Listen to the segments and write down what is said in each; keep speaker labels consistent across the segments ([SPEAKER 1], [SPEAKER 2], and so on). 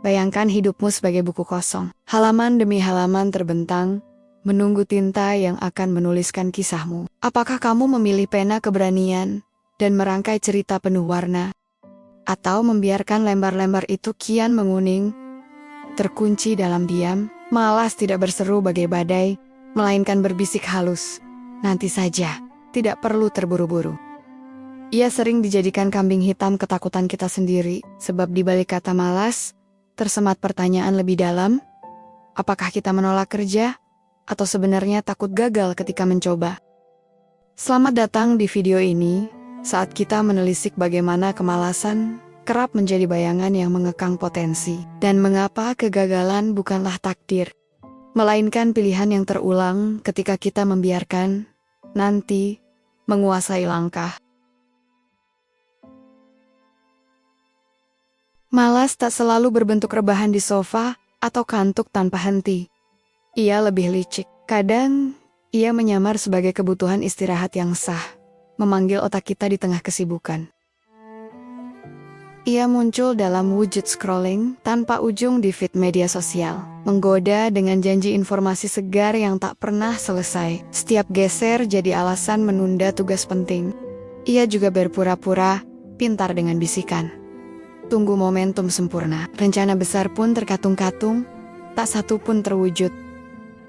[SPEAKER 1] Bayangkan hidupmu sebagai buku kosong. Halaman demi halaman terbentang, menunggu tinta yang akan menuliskan kisahmu. Apakah kamu memilih pena keberanian dan merangkai cerita penuh warna? Atau membiarkan lembar-lembar itu kian menguning, terkunci dalam diam? Malas tidak berseru bagai badai, melainkan berbisik halus. Nanti saja, tidak perlu terburu-buru. Ia sering dijadikan kambing hitam ketakutan kita sendiri, sebab di balik kata malas, tersemat pertanyaan lebih dalam. Apakah kita menolak kerja? Atau sebenarnya takut gagal ketika mencoba? Selamat datang di video ini, saat kita menelisik bagaimana kemalasan kerap menjadi bayangan yang mengekang potensi, dan mengapa kegagalan bukanlah takdir, melainkan pilihan yang terulang ketika kita membiarkan nanti menguasai langkah. Malas tak selalu berbentuk rebahan di sofa atau kantuk tanpa henti. Ia lebih licik. Kadang, ia menyamar sebagai kebutuhan istirahat yang sah, memanggil otak kita di tengah kesibukan. Ia muncul dalam wujud scrolling tanpa ujung di feed media sosial, menggoda dengan janji informasi segar yang tak pernah selesai. Setiap geser jadi alasan menunda tugas penting. Ia juga berpura-pura pintar dengan bisikan. Tunggu momentum sempurna. Rencana besar pun terkatung-katung, tak satu pun terwujud.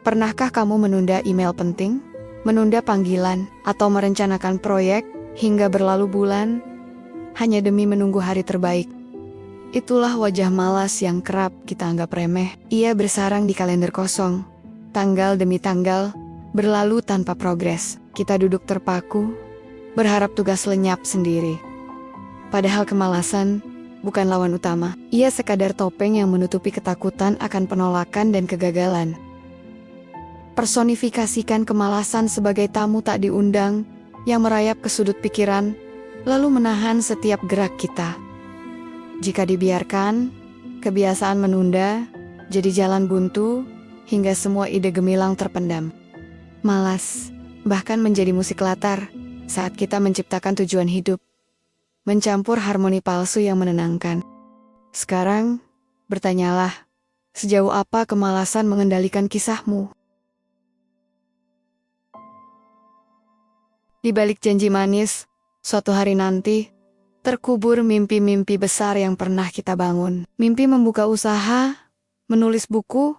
[SPEAKER 1] Pernahkah kamu menunda email penting, menunda panggilan, atau merencanakan proyek hingga berlalu bulan, hanya demi menunggu hari terbaik? Itulah wajah malas yang kerap kita anggap remeh. Ia bersarang di kalender kosong, tanggal demi tanggal, berlalu tanpa progres. Kita duduk terpaku, berharap tugas lenyap sendiri. Padahal kemalasan bukan lawan utama. Ia sekadar topeng yang menutupi ketakutan akan penolakan dan kegagalan. Personifikasikan kemalasan sebagai tamu tak diundang yang merayap ke sudut pikiran, lalu menahan setiap gerak kita. Jika dibiarkan, kebiasaan menunda jadi jalan buntu hingga semua ide gemilang terpendam. Malas bahkan menjadi musik latar saat kita menciptakan tujuan hidup, mencampur harmoni palsu yang menenangkan. Sekarang, bertanyalah, sejauh apa kemalasan mengendalikan kisahmu? Di balik janji manis, suatu hari nanti, terkubur mimpi-mimpi besar yang pernah kita bangun. Mimpi membuka usaha, menulis buku,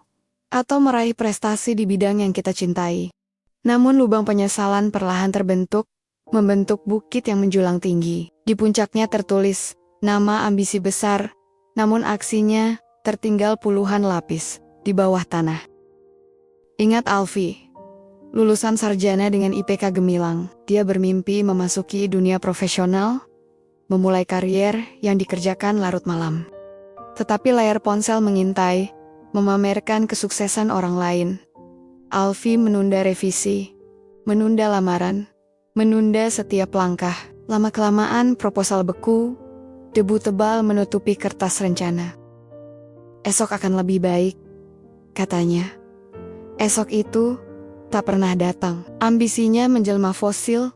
[SPEAKER 1] atau meraih prestasi di bidang yang kita cintai. Namun lubang penyesalan perlahan terbentuk, membentuk bukit yang menjulang tinggi. Di puncaknya tertulis nama ambisi besar, namun aksinya tertinggal puluhan lapis di bawah tanah. Ingat Alfi, lulusan sarjana dengan IPK gemilang. Dia bermimpi memasuki dunia profesional, memulai karier yang dikerjakan larut malam. Tetapi layar ponsel mengintai, memamerkan kesuksesan orang lain. Alfi menunda revisi, menunda lamaran, menunda setiap langkah. Lama-kelamaan proposal beku, debu tebal menutupi kertas rencana. Esok akan lebih baik, katanya. Esok itu tak pernah datang. Ambisinya menjelma fosil,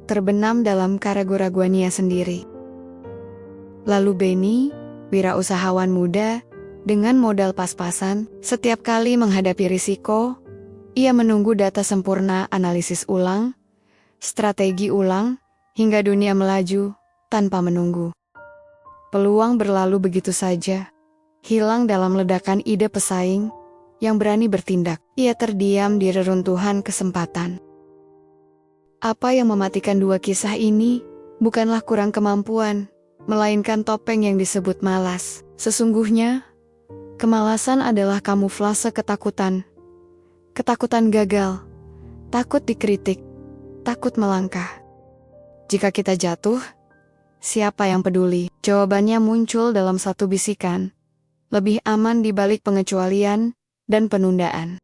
[SPEAKER 1] terbenam dalam keraguan-raguannya sendiri. Lalu Benny, wirausahawan muda, dengan modal pas-pasan, setiap kali menghadapi risiko, ia menunggu data sempurna, analisis ulang, strategi ulang, hingga dunia melaju tanpa menunggu. Peluang berlalu begitu saja, hilang dalam ledakan ide pesaing yang berani bertindak. Ia terdiam di reruntuhan kesempatan. Apa yang mematikan dua kisah ini bukanlah kurang kemampuan, melainkan topeng yang disebut malas. Sesungguhnya, kemalasan adalah kamuflase ketakutan. Ketakutan gagal, takut dikritik, takut melangkah. Jika kita jatuh, siapa yang peduli? Jawabannya muncul dalam satu bisikan. Lebih aman di balik pengecualian dan penundaan.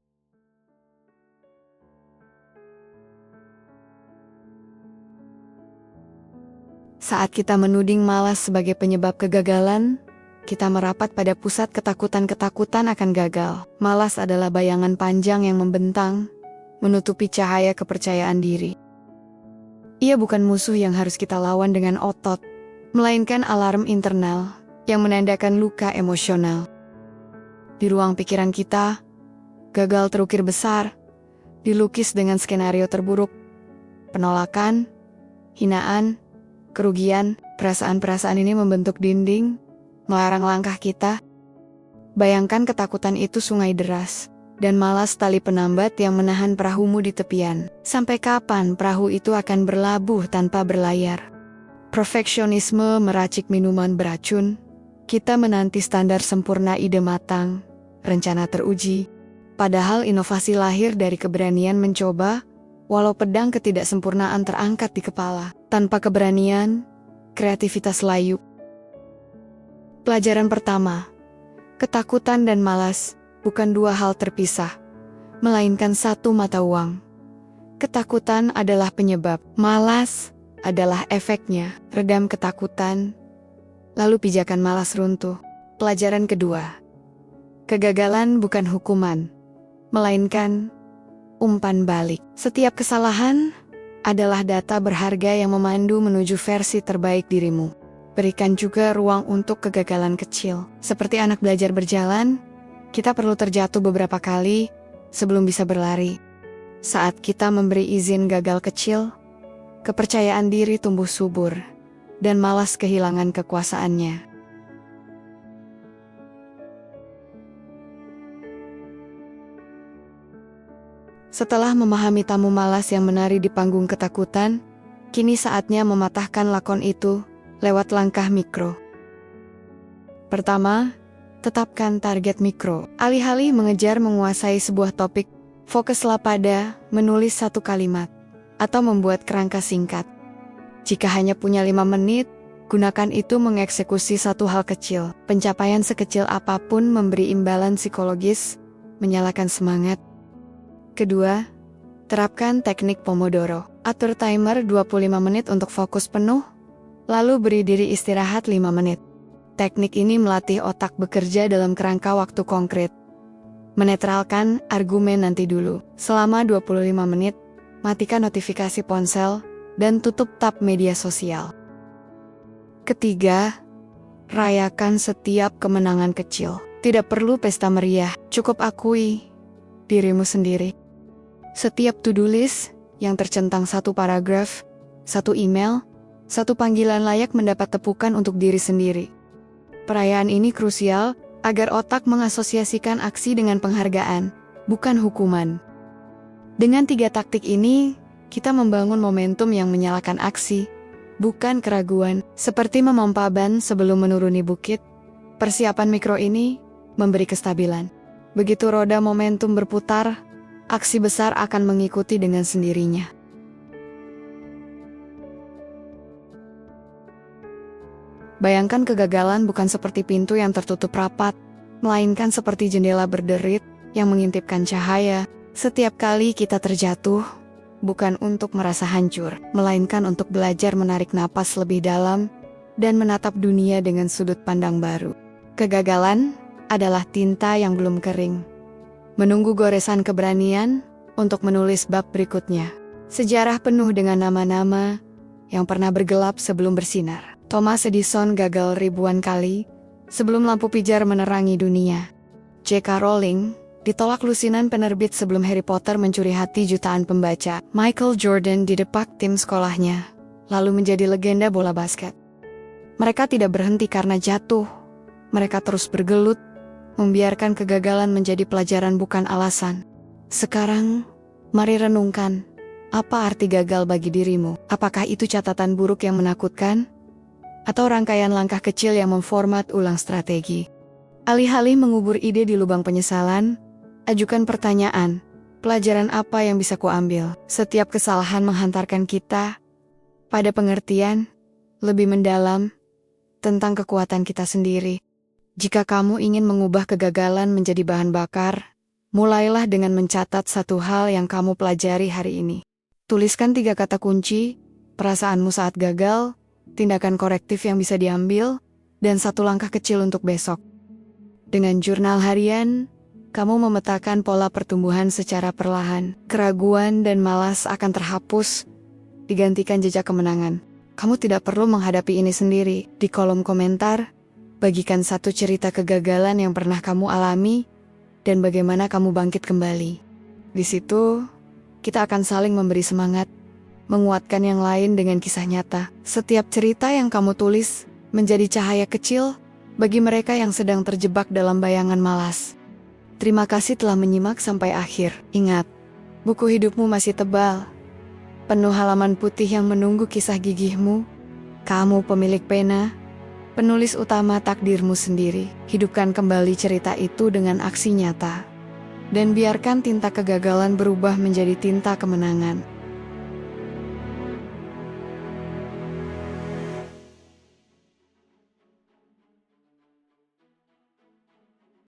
[SPEAKER 1] Saat kita menuding malas sebagai penyebab kegagalan, kita merapat pada pusat ketakutan-ketakutan akan gagal. Malas adalah bayangan panjang yang membentang, menutupi cahaya kepercayaan diri. Ia bukan musuh yang harus kita lawan dengan otot, melainkan alarm internal yang menandakan luka emosional. Di ruang pikiran kita, gagal terukir besar, dilukis dengan skenario terburuk. Penolakan, hinaan, kerugian, perasaan-perasaan ini membentuk dinding, melarang langkah kita. Bayangkan ketakutan itu sungai deras, dan malas tali penambat yang menahan perahumu di tepian. Sampai kapan perahu itu akan berlabuh tanpa berlayar? Perfeksionisme meracik minuman beracun. Kita menanti standar sempurna ide matang, rencana teruji. Padahal inovasi lahir dari keberanian mencoba, walau pedang ketidaksempurnaan terangkat di kepala. Tanpa keberanian, kreativitas layu. Pelajaran pertama, ketakutan dan malas bukan dua hal terpisah, melainkan satu mata uang. Ketakutan adalah penyebab, malas adalah efeknya. Redam ketakutan, lalu pijakan malas runtuh. Pelajaran kedua, kegagalan bukan hukuman, melainkan umpan balik. Setiap kesalahan adalah data berharga yang memandu menuju versi terbaik dirimu. Berikan juga ruang untuk kegagalan kecil. Seperti anak belajar berjalan, kita perlu terjatuh beberapa kali sebelum bisa berlari. Saat kita memberi izin gagal kecil, kepercayaan diri tumbuh subur, dan malas kehilangan kekuasaannya. Setelah memahami tamu malas yang menari di panggung ketakutan, kini saatnya mematahkan lakon itu lewat langkah mikro. Pertama, tetapkan target mikro. Alih-alih mengejar menguasai sebuah topik, fokuslah pada menulis satu kalimat atau membuat kerangka singkat. Jika hanya punya 5 menit, gunakan itu mengeksekusi satu hal kecil. Pencapaian sekecil apapun memberi imbalan psikologis, menyalakan semangat. Kedua, terapkan teknik Pomodoro. Atur timer 25 menit untuk fokus penuh, lalu beri diri istirahat 5 menit. Teknik ini melatih otak bekerja dalam kerangka waktu konkret. Menetralkan argumen nanti dulu. Selama 25 menit, matikan notifikasi ponsel dan tutup tab media sosial. Ketiga, rayakan setiap kemenangan kecil. Tidak perlu pesta meriah, cukup akui dirimu sendiri. Setiap to-do list yang tercentang satu paragraf, satu email, satu panggilan layak mendapat tepukan untuk diri sendiri. Perayaan ini krusial agar otak mengasosiasikan aksi dengan penghargaan, bukan hukuman. Dengan 3 taktik ini, kita membangun momentum yang menyalakan aksi, bukan keraguan. Seperti memompa ban sebelum menuruni bukit, persiapan mikro ini memberi kestabilan. Begitu roda momentum berputar, aksi besar akan mengikuti dengan sendirinya. Bayangkan kegagalan bukan seperti pintu yang tertutup rapat, melainkan seperti jendela berderit yang mengintipkan cahaya. Setiap kali kita terjatuh, bukan untuk merasa hancur, melainkan untuk belajar menarik napas lebih dalam dan menatap dunia dengan sudut pandang baru. Kegagalan adalah tinta yang belum kering, menunggu goresan keberanian untuk menulis bab berikutnya. Sejarah penuh dengan nama-nama yang pernah bergelap sebelum bersinar. Thomas Edison gagal ribuan kali sebelum lampu pijar menerangi dunia. J.K. Rowling ditolak lusinan penerbit sebelum Harry Potter mencuri hati jutaan pembaca. Michael Jordan didepak tim sekolahnya, lalu menjadi legenda bola basket. Mereka tidak berhenti karena jatuh. Mereka terus bergelut, membiarkan kegagalan menjadi pelajaran bukan alasan. Sekarang, mari renungkan, apa arti gagal bagi dirimu? Apakah itu catatan buruk yang menakutkan? Atau rangkaian langkah kecil yang memformat ulang strategi? Alih-alih mengubur ide di lubang penyesalan, ajukan pertanyaan, pelajaran apa yang bisa kuambil? Setiap kesalahan menghantarkan kita pada pengertian lebih mendalam tentang kekuatan kita sendiri. Jika kamu ingin mengubah kegagalan menjadi bahan bakar, mulailah dengan mencatat satu hal yang kamu pelajari hari ini. Tuliskan 3 kata kunci, perasaanmu saat gagal, tindakan korektif yang bisa diambil, dan 1 langkah kecil untuk besok. Dengan jurnal harian, kamu memetakan pola pertumbuhan secara perlahan. Keraguan dan malas akan terhapus, digantikan jejak kemenangan. Kamu tidak perlu menghadapi ini sendiri. Di kolom komentar, Bagikan satu cerita kegagalan yang pernah kamu alami dan bagaimana kamu bangkit kembali. Di situ, kita akan saling memberi semangat, menguatkan yang lain dengan kisah nyata. Setiap cerita yang kamu tulis menjadi cahaya kecil bagi mereka yang sedang terjebak dalam bayangan malas. Terima kasih telah menyimak sampai akhir. Ingat, buku hidupmu masih tebal, penuh halaman putih yang menunggu kisah gigihmu. Kamu pemilik pena, penulis utama takdirmu sendiri. Hidupkan kembali cerita itu dengan aksi nyata. Dan biarkan tinta kegagalan berubah menjadi tinta kemenangan.